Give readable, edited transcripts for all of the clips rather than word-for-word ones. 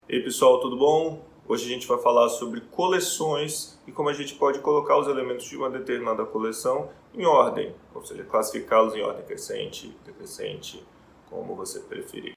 E aí pessoal, tudo bom? Hoje a gente vai falar sobre coleções e como a gente pode colocar os elementos de uma determinada coleção em ordem, ou seja, classificá-los em ordem crescente, decrescente, como você preferir.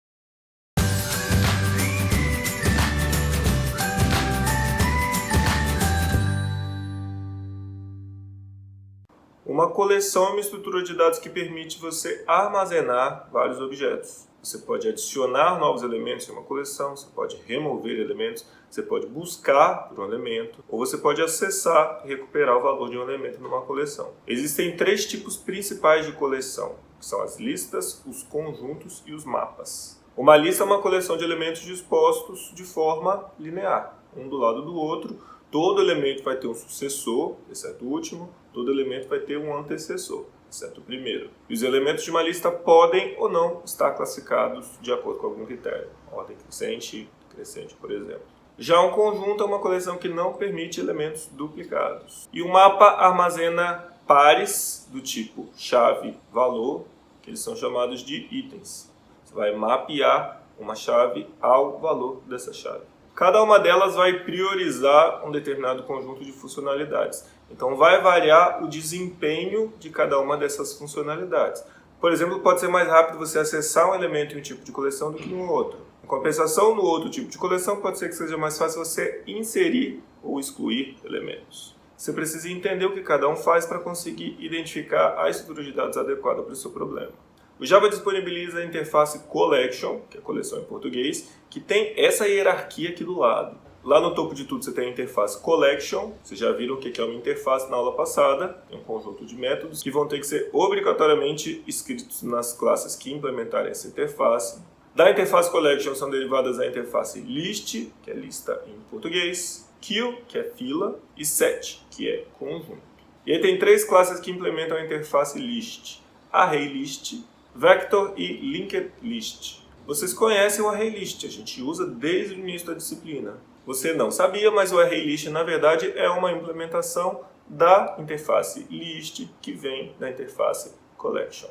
Uma coleção é uma estrutura de dados que permite você armazenar vários objetos. Você pode adicionar novos elementos em uma coleção, você pode remover elementos, você pode buscar por um elemento, ou você pode acessar e recuperar o valor de um elemento numa coleção. Existem três tipos principais de coleção, que são as listas, os conjuntos e os mapas. Uma lista é uma coleção de elementos dispostos de forma linear, um do lado do outro. Todo elemento vai ter um sucessor, exceto o último. Todo elemento vai ter um antecessor, exceto o primeiro. E os elementos de uma lista podem ou não estar classificados de acordo com algum critério. Ordem crescente, decrescente, por exemplo. Já um conjunto é uma coleção que não permite elementos duplicados. E o mapa armazena pares do tipo chave-valor, que eles são chamados de itens. Você vai mapear uma chave ao valor dessa chave. Cada uma delas vai priorizar um determinado conjunto de funcionalidades. Então vai variar o desempenho de cada uma dessas funcionalidades. Por exemplo, pode ser mais rápido você acessar um elemento em um tipo de coleção do que no outro. Em compensação, no outro tipo de coleção, pode ser que seja mais fácil você inserir ou excluir elementos. Você precisa entender o que cada um faz para conseguir identificar a estrutura de dados adequada para o seu problema. O Java disponibiliza a interface Collection, que é coleção em português, que tem essa hierarquia aqui do lado. Lá no topo de tudo você tem a interface Collection, vocês já viram o que é uma interface na aula passada, tem um conjunto de métodos que vão ter que ser obrigatoriamente escritos nas classes que implementarem essa interface. Da interface Collection são derivadas a interface List, que é lista em português, Queue, que é fila, e Set, que é conjunto. E aí tem três classes que implementam a interface List: ArrayList, Vector e Linked List. Vocês conhecem o ArrayList, a gente usa desde o início da disciplina. Você não sabia, mas o ArrayList na verdade é uma implementação da interface List que vem da interface Collection.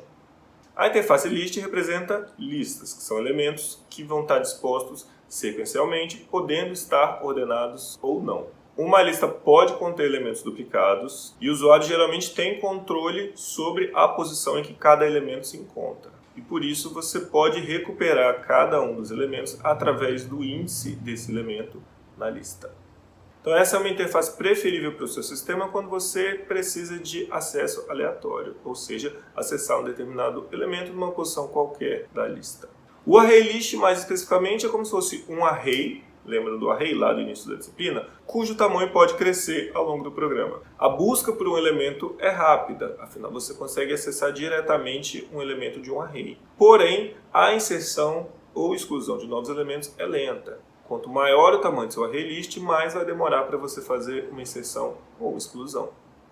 A interface List representa listas, que são elementos que vão estar dispostos sequencialmente, podendo estar ordenados ou não. Uma lista pode conter elementos duplicados e o usuário geralmente tem controle sobre a posição em que cada elemento se encontra. E por isso você pode recuperar cada um dos elementos através do índice desse elemento na lista. Então essa é uma interface preferível para o seu sistema quando você precisa de acesso aleatório, ou seja, acessar um determinado elemento numa posição qualquer da lista. O ArrayList, mais especificamente, é como se fosse um array. Lembra do array lá do início da disciplina? Cujo tamanho pode crescer ao longo do programa. A busca por um elemento é rápida, afinal você consegue acessar diretamente um elemento de um array. Porém, a inserção ou exclusão de novos elementos é lenta. Quanto maior o tamanho do seu ArrayList, mais vai demorar para você fazer uma inserção ou exclusão.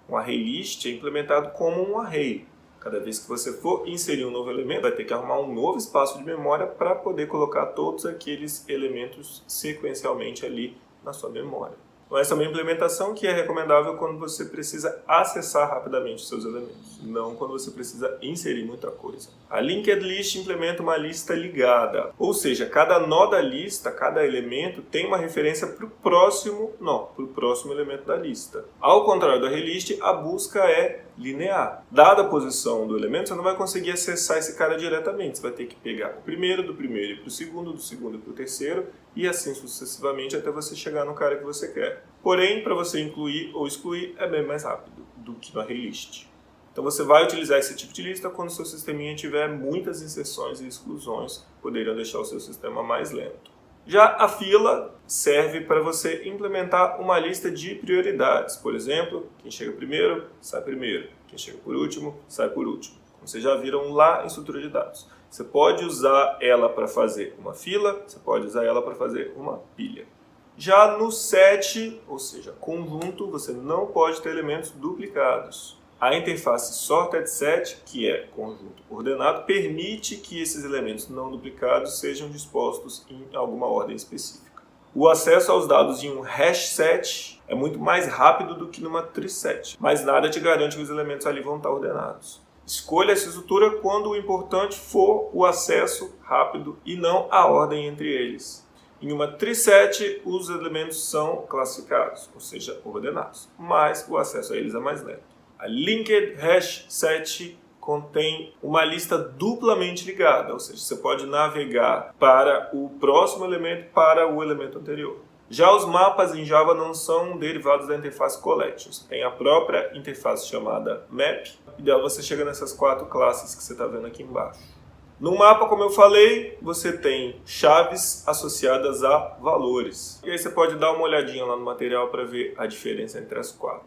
Um ArrayList é implementado como um array. Cada vez que você for inserir um novo elemento, vai ter que arrumar um novo espaço de memória para poder colocar todos aqueles elementos sequencialmente ali na sua memória. Então essa é uma implementação que é recomendável quando você precisa acessar rapidamente os seus elementos, não quando você precisa inserir muita coisa. A Linked List implementa uma lista ligada, ou seja, cada nó da lista, cada elemento tem uma referência para o próximo nó, para o próximo elemento da lista. Ao contrário do ArrayList, a busca é linear. Dada a posição do elemento, você não vai conseguir acessar esse cara diretamente. Você vai ter que pegar o primeiro, do primeiro e para o segundo, do segundo e para o terceiro, e assim sucessivamente até você chegar no cara que você quer. Porém, para você incluir ou excluir, é bem mais rápido do que no ArrayList. Então você vai utilizar esse tipo de lista quando o seu sisteminha tiver muitas inserções e exclusões, poderiam deixar o seu sistema mais lento. Já a fila serve para você implementar uma lista de prioridades. Por exemplo, quem chega primeiro, sai primeiro. Quem chega por último, sai por último. Como vocês já viram lá em estrutura de dados. Você pode usar ela para fazer uma fila, você pode usar ela para fazer uma pilha. Já no set, ou seja, conjunto, você não pode ter elementos duplicados. A interface SortedSet, que é conjunto ordenado, permite que esses elementos não duplicados sejam dispostos em alguma ordem específica. O acesso aos dados em um hash set é muito mais rápido do que numa tree set, mas nada te garante que os elementos ali vão estar ordenados. Escolha essa estrutura quando o importante for o acesso rápido e não a ordem entre eles. Em uma tree-set, os elementos são classificados, ou seja, ordenados, mas o acesso a eles é mais lento. A linked hash set contém uma lista duplamente ligada, ou seja, você pode navegar para o próximo elemento para o elemento anterior. Já os mapas em Java não são derivados da interface collections. Tem a própria interface chamada map, e dela você chega nessas 4 classes que você está vendo aqui embaixo. No mapa, como eu falei, você tem chaves associadas a valores. E aí você pode dar uma olhadinha lá no material para ver a diferença entre as 4.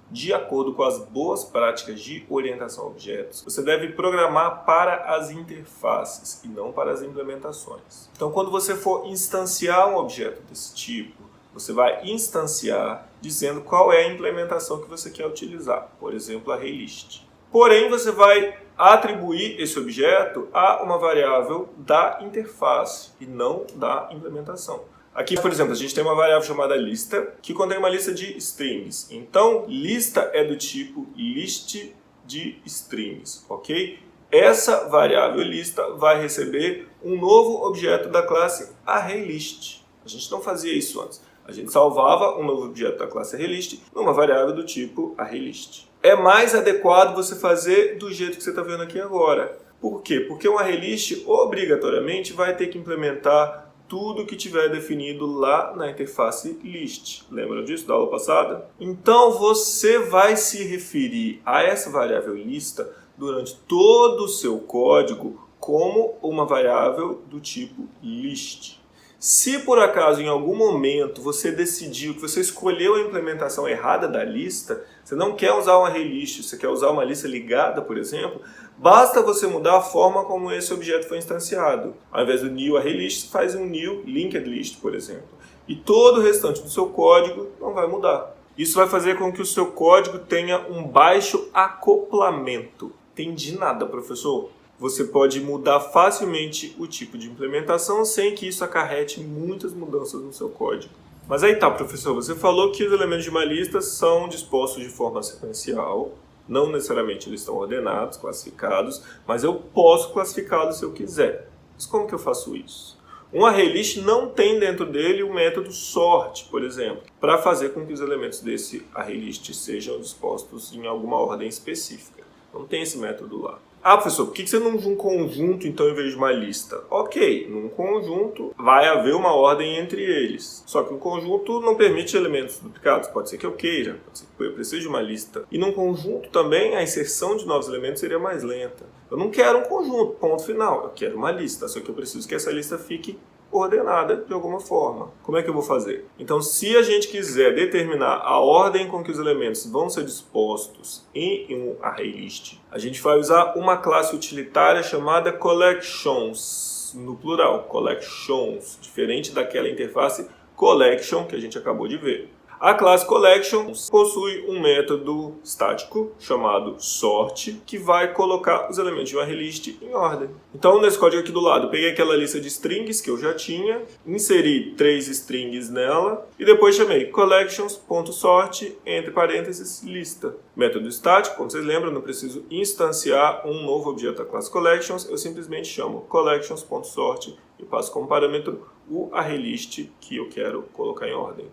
De acordo com as boas práticas de orientação a objetos, você deve programar para as interfaces e não para as implementações. Então, quando você for instanciar um objeto desse tipo, você vai instanciar dizendo qual é a implementação que você quer utilizar, por exemplo, a ArrayList. Porém, você vai atribuir esse objeto a uma variável da interface e não da implementação. Aqui, por exemplo, a gente tem uma variável chamada lista, que contém uma lista de strings. Então, lista é do tipo list de strings, ok? Essa variável lista vai receber um novo objeto da classe ArrayList. A gente não fazia isso antes. A gente salvava um novo objeto da classe ArrayList numa variável do tipo ArrayList. É mais adequado você fazer do jeito que você está vendo aqui agora. Por quê? Porque um ArrayList obrigatoriamente vai ter que implementar tudo que tiver definido lá na interface list. Lembra disso da aula passada? Então você vai se referir a essa variável lista durante todo o seu código como uma variável do tipo list. Se por acaso em algum momento você decidiu que você escolheu a implementação errada da lista, você não quer usar um ArrayList, você quer usar uma lista ligada, por exemplo, basta você mudar a forma como esse objeto foi instanciado. Ao invés do new ArrayList, você faz um new linked list, por exemplo. E todo o restante do seu código não vai mudar. Isso vai fazer com que o seu código tenha um baixo acoplamento. Entendi nada, professor? Você pode mudar facilmente o tipo de implementação sem que isso acarrete muitas mudanças no seu código. Mas aí tá, professor, você falou que os elementos de uma lista são dispostos de forma sequencial, não necessariamente eles estão ordenados, classificados, mas eu posso classificá-los se eu quiser. Mas como que eu faço isso? Um ArrayList não tem dentro dele o método sort, por exemplo, para fazer com que os elementos desse ArrayList sejam dispostos em alguma ordem específica. Não tem esse método lá. Ah, professor, por que você não usa um conjunto então em vez de uma lista? Ok, num conjunto vai haver uma ordem entre eles. Só que um conjunto não permite elementos duplicados. Pode ser que eu queira, pode ser que eu precise de uma lista. E num conjunto também a inserção de novos elementos seria mais lenta. Eu não quero um conjunto, ponto final. Eu quero uma lista, só que eu preciso que essa lista fique ordenada de alguma forma. Como é que eu vou fazer? Então, se a gente quiser determinar a ordem com que os elementos vão ser dispostos em um ArrayList, a gente vai usar uma classe utilitária chamada collections, no plural, collections, diferente daquela interface collection que a gente acabou de ver. A classe collection possui um método estático chamado sort, que vai colocar os elementos de um ArrayList em ordem. Então, nesse código aqui do lado, eu peguei aquela lista de strings que eu já tinha, inseri 3 strings nela e depois chamei collections.sort, entre parênteses, lista. Método estático, como vocês lembram, eu não preciso instanciar um novo objeto da classe collections, eu simplesmente chamo collections.sort e passo como parâmetro o ArrayList que eu quero colocar em ordem.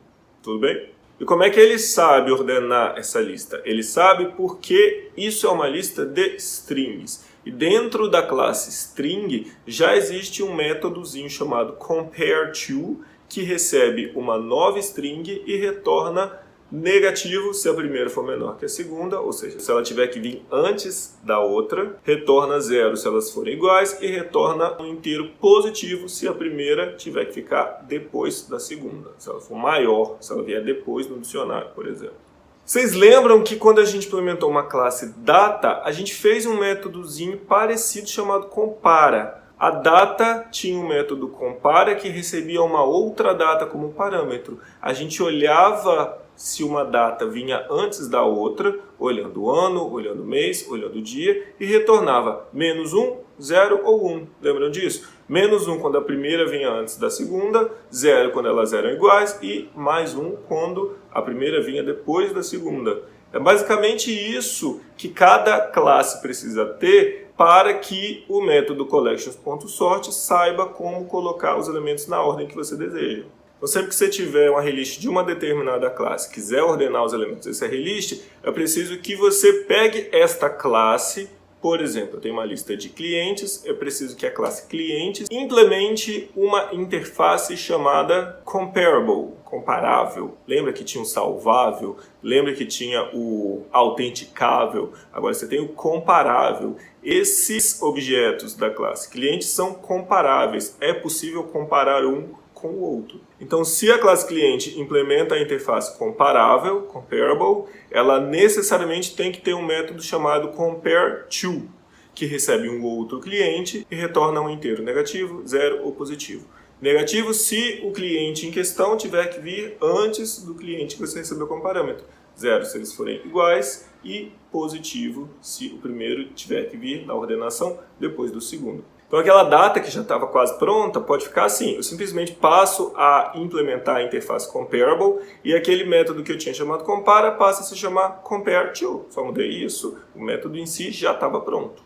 Tudo bem? E como é que ele sabe ordenar essa lista? Ele sabe porque isso é uma lista de strings. E dentro da classe string já existe um métodozinho chamado compareTo, que recebe uma nova string e retorna negativo se a primeira for menor que a segunda, ou seja, se ela tiver que vir antes da outra, retorna 0 se elas forem iguais e retorna um inteiro positivo se a primeira tiver que ficar depois da segunda, se ela for maior, se ela vier depois no dicionário, por exemplo. Vocês lembram que quando a gente implementou uma classe data, a gente fez um métodozinho parecido chamado compara. A data tinha um método compara que recebia uma outra data como parâmetro. A gente olhava se uma data vinha antes da outra, olhando o ano, olhando o mês, olhando o dia, e retornava -1, 0 ou 1. Lembram disso? -1 quando a primeira vinha antes da segunda, 0 quando elas eram iguais e +1 quando a primeira vinha depois da segunda. É basicamente isso que cada classe precisa ter para que o método collections.sort saiba como colocar os elementos na ordem que você deseja. Então, sempre que você tiver uma relist de uma determinada classe, quiser ordenar os elementos dessa relist, é preciso que você pegue esta classe. Por exemplo, eu tenho uma lista de clientes, eu preciso que a classe clientes implemente uma interface chamada comparable, comparável. Lembra que tinha o salvável? Lembra que tinha o autenticável? Agora você tem o comparável. Esses objetos da classe clientes são comparáveis. É possível comparar um com o outro. Então, se a classe cliente implementa a interface comparável, comparable, ela necessariamente tem que ter um método chamado compareTo, que recebe um outro cliente e retorna um inteiro negativo, 0 ou positivo. Negativo se o cliente em questão tiver que vir antes do cliente que você recebeu como parâmetro. 0 se eles forem iguais e positivo se o primeiro tiver que vir na ordenação depois do segundo. Então aquela data que já estava quase pronta pode ficar assim, eu simplesmente passo a implementar a interface comparable e aquele método que eu tinha chamado compara passa a se chamar compareTo. Só mudei isso, o método em si já estava pronto.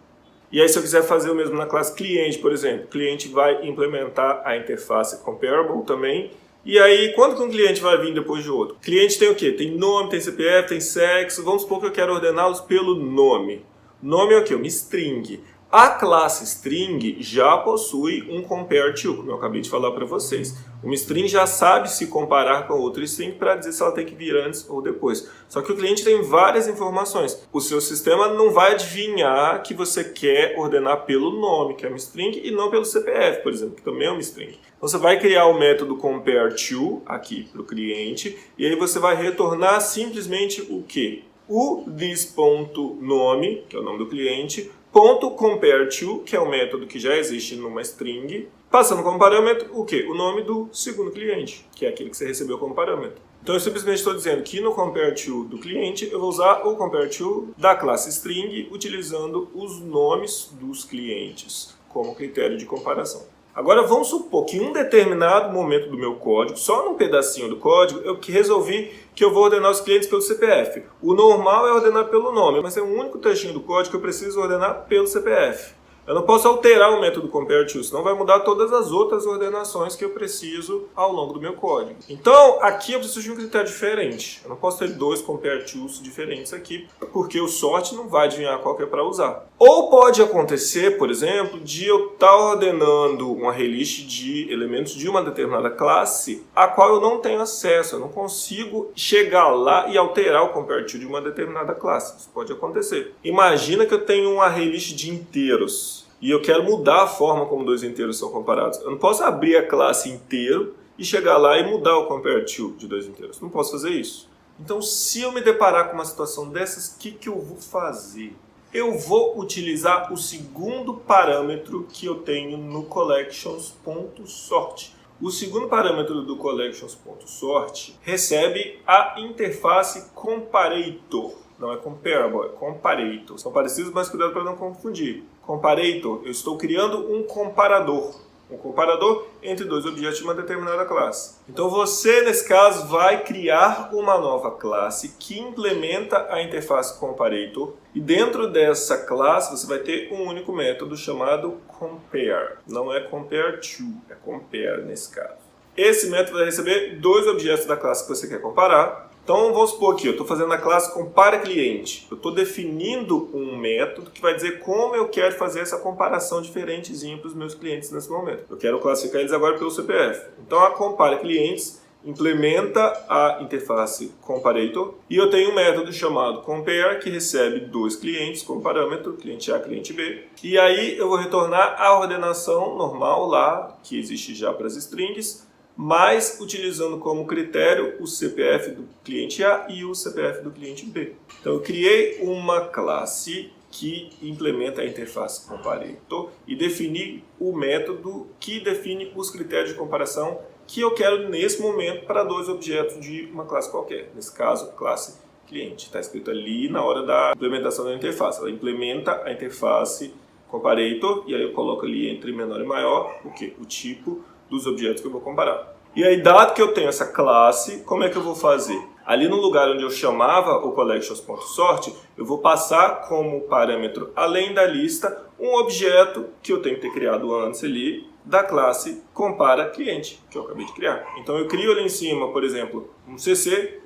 E aí se eu quiser fazer o mesmo na classe cliente, por exemplo, o cliente vai implementar a interface comparable também. E aí, quando que um cliente vai vir depois de outro? O cliente tem o quê? Tem nome, tem CPF, tem sexo, vamos supor que eu quero ordená-los pelo nome. Nome é o quê? Uma string. A classe string já possui um compareTo, como eu acabei de falar para vocês. Uma string já sabe se comparar com outra string para dizer se ela tem que vir antes ou depois. Só que o cliente tem várias informações. O seu sistema não vai adivinhar que você quer ordenar pelo nome, que é uma string, e não pelo CPF, por exemplo, que também é uma string. Então você vai criar o método compareTo aqui para o cliente, e aí você vai retornar simplesmente o quê? O this.nome, que é o nome do cliente, .compareTo, que é um método que já existe numa string, passando como parâmetro o quê? O nome do segundo cliente, que é aquele que você recebeu como parâmetro. Então eu simplesmente estou dizendo que no compareTo do cliente eu vou usar o compareTo da classe string utilizando os nomes dos clientes como critério de comparação. Agora vamos supor que em um determinado momento do meu código, só num pedacinho do código, eu resolvi que eu vou ordenar os clientes pelo CPF. O normal é ordenar pelo nome, mas é um único trechinho do código que eu preciso ordenar pelo CPF. Eu não posso alterar o método compareTo, senão vai mudar todas as outras ordenações que eu preciso ao longo do meu código. Então, aqui eu preciso de um critério diferente. Eu não posso ter dois compareTos diferentes aqui, porque o sort não vai adivinhar qual que é para usar. Ou pode acontecer, por exemplo, de eu estar ordenando uma relist de elementos de uma determinada classe, a qual eu não tenho acesso. Eu não consigo chegar lá e alterar o compareTo de uma determinada classe. Isso pode acontecer. Imagina que eu tenho uma relist de inteiros. E eu quero mudar a forma como dois inteiros são comparados. Eu não posso abrir a classe inteiro e chegar lá e mudar o compareTo de dois inteiros. Não posso fazer isso. Então, se eu me deparar com uma situação dessas, o que eu vou fazer? Eu vou utilizar o segundo parâmetro que eu tenho no collections.sort. O segundo parâmetro do collections.sort recebe a interface comparator. Não é comparable, é comparator. São parecidos, mas cuidado para não confundir. Comparator, eu estou criando um comparador. Um comparador entre dois objetos de uma determinada classe. Então você, nesse caso, vai criar uma nova classe que implementa a interface comparator. E dentro dessa classe você vai ter um único método chamado compare. Não é compareTo, é compare nesse caso. Esse método vai receber dois objetos da classe que você quer comparar. Então vamos supor aqui, eu estou fazendo a classe comparaCliente. Eu estou definindo um método que vai dizer como eu quero fazer essa comparação diferentezinha para os meus clientes nesse momento. Eu quero classificar eles agora pelo CPF. Então a comparaClientes implementa a interface comparator e eu tenho um método chamado compare que recebe dois clientes como parâmetro, cliente A e cliente B. E aí eu vou retornar a ordenação normal lá, que existe já para as strings, mas utilizando como critério o CPF do cliente A e o CPF do cliente B. Então eu criei uma classe que implementa a interface comparator e defini o método que define os critérios de comparação que eu quero nesse momento para dois objetos de uma classe qualquer. Nesse caso, classe cliente. Está escrito ali na hora da implementação da interface. Ela implementa a interface comparator e aí eu coloco ali entre menor e maior o quê? O tipo dos objetos que eu vou comparar. E aí, dado que eu tenho essa classe, como é que eu vou fazer? Ali no lugar onde eu chamava o collections.sort, eu vou passar como parâmetro, além da lista, um objeto que eu tenho que ter criado antes ali, da classe compara-cliente, que eu acabei de criar. Então eu crio ali em cima, por exemplo, um CC,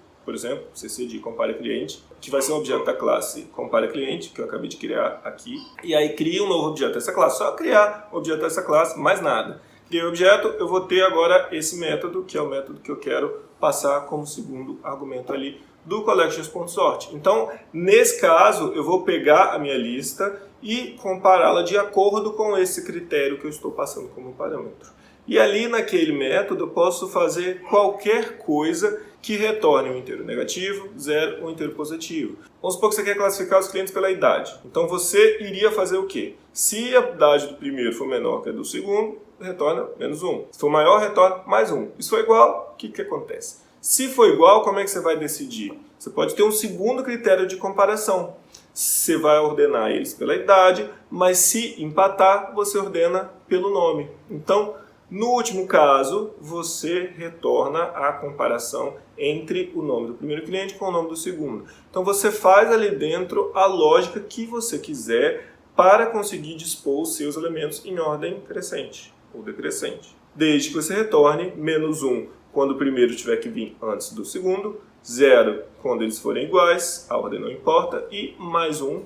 CC de compara-cliente, que vai ser um objeto da classe compara-cliente, que eu acabei de criar aqui. E aí crio um novo objeto dessa classe, só criar o objeto dessa classe, mais nada. Criei o objeto, eu vou ter agora esse método, que é o método que eu quero passar como segundo argumento ali do collections.sort. Então, nesse caso, eu vou pegar a minha lista e compará-la de acordo com esse critério que eu estou passando como parâmetro. E ali naquele método eu posso fazer qualquer coisa que retorne um inteiro negativo, zero ou um inteiro positivo. Vamos supor que você quer classificar os clientes pela idade. Então você iria fazer o quê? Se a idade do primeiro for menor que a do segundo, retorna menos 1. Se for maior, retorna mais 1. Se for igual, o que acontece? Se for igual, como é que você vai decidir? Você pode ter um segundo critério de comparação. Você vai ordenar eles pela idade, mas se empatar, você ordena pelo nome. Então, no último caso, você retorna a comparação entre o nome do primeiro cliente com o nome do segundo. Então você faz ali dentro a lógica que você quiser para conseguir dispor os seus elementos em ordem crescente ou decrescente. Desde que você retorne menos 1 quando o primeiro tiver que vir antes do segundo, 0 quando eles forem iguais, a ordem não importa, e mais 1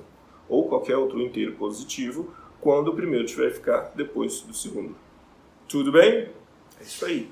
ou qualquer outro inteiro positivo quando o primeiro tiver que ficar depois do segundo. Tudo bem? É isso aí.